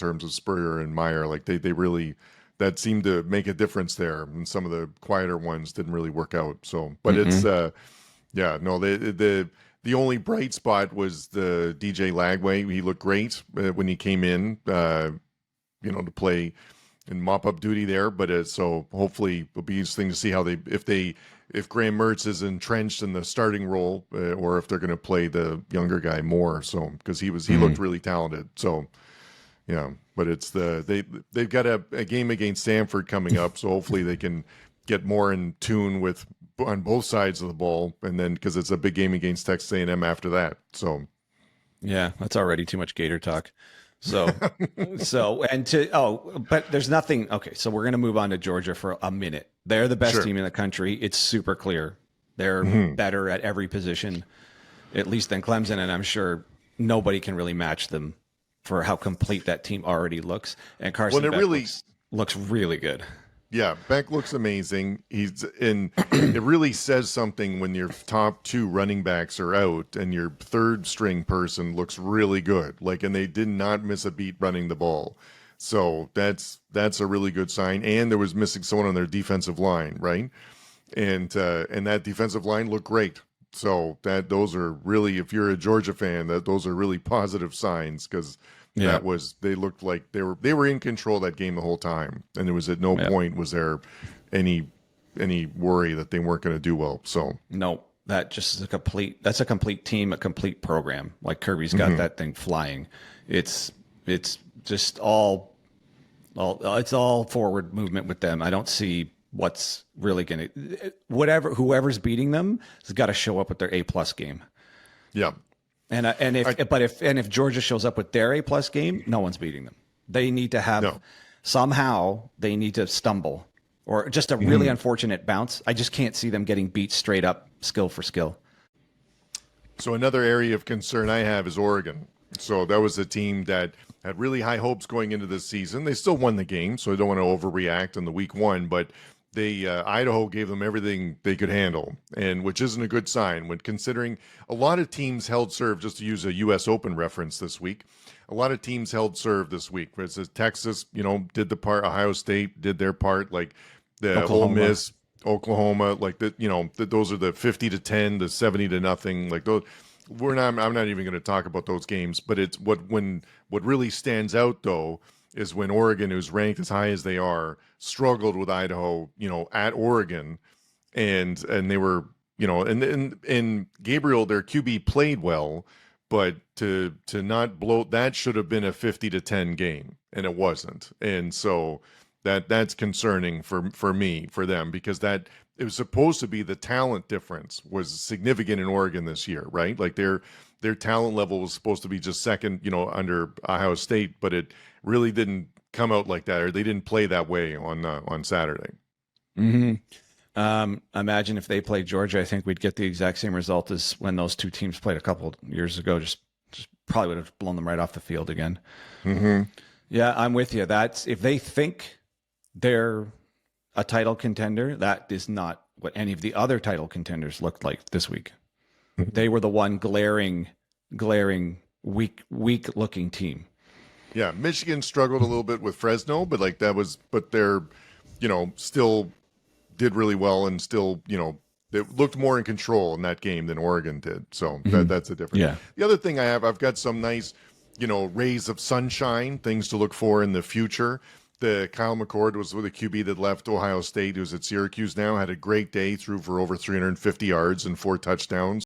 terms of Spurrier and Meyer. Like they really that seemed to make a difference there, and some of the quieter ones didn't really work out. So, but it's yeah, no, the only bright spot was the DJ Lagway. He looked great when he came in, to play and mop up duty there. But so hopefully it'll be interesting to see how if Graham Mertz is entrenched in the starting role, or if they're going to play the younger guy more. So because he looked really talented. So yeah, but it's they've got a game against Stanford coming up. So hopefully they can get more in tune with on both sides of the ball, and then because it's a big game against Texas A&M after that. So yeah, that's already too much Gator talk. So but there's nothing. Okay, so we're going to move on to Georgia for a minute. They're the best team in the country. It's super clear. They're better at every position, at least than Clemson, and I'm sure nobody can really match them for how complete that team already looks. And Carson Beck looks really good. Yeah, Beck looks amazing. It really says something when your top two running backs are out and your third string person looks really good. and they did not miss a beat running the ball. So that's a really good sign. And there was missing someone on their defensive line, right? And that defensive line looked great. So those are really, if you're a Georgia fan, those are really positive signs, because they looked like they were in control of that game the whole time, and there was at no point was there any worry that they weren't going to do well. So no, that's a complete team, a complete program. Like Kirby's got that thing flying. It's just all it's all forward movement with them. I don't see what's really going to whoever's beating them has got to show up with their A+ game. Yeah. If Georgia shows up with their A+ game, no one's beating them. They need to have somehow they need to stumble, or just a really unfortunate bounce. I just can't see them getting beat straight up, skill for skill. So another area of concern I have is Oregon. So that was a team that had really high hopes going into this season. They still won the game, so I don't want to overreact in the week one, but Idaho gave them everything they could handle, and which isn't a good sign when considering a lot of teams held serve. Just to use a U.S. Open reference this week, a lot of teams held serve this week. It says Texas, did the part. Ohio State did their part. Like the Ole Miss, Oklahoma, those are the 50-10, the 70-0. Like those, I'm not even going to talk about those games. But it's what really stands out though is when Oregon, who's ranked as high as they are, struggled with Idaho, at Oregon, and they were, and Gabriel, their QB, played well, but to not blow, that should have been a 50-10 game, and it wasn't. And so that's concerning for them, because it was supposed to be the talent difference was significant in Oregon this year, right? Like their talent level was supposed to be just second, under Ohio State, but it really didn't come out like that, or they didn't play that way on Saturday. Imagine if they played Georgia, I think we'd get the exact same result as when those two teams played a couple years ago. Just probably would have blown them right off the field again. Yeah, I'm with you. That's if they think they're a title contender, that is not what any of the other title contenders looked like this week. They were the one glaring, weak looking team. Yeah, Michigan struggled a little bit with Fresno, but they're, still did really well, and still, they looked more in control in that game than Oregon did. So that's a difference. Yeah. The other thing I've got some nice, rays of sunshine, things to look for in the future. Kyle McCord was with a QB that left Ohio State, who's at Syracuse now, had a great day, threw for over 350 yards and 4 touchdowns.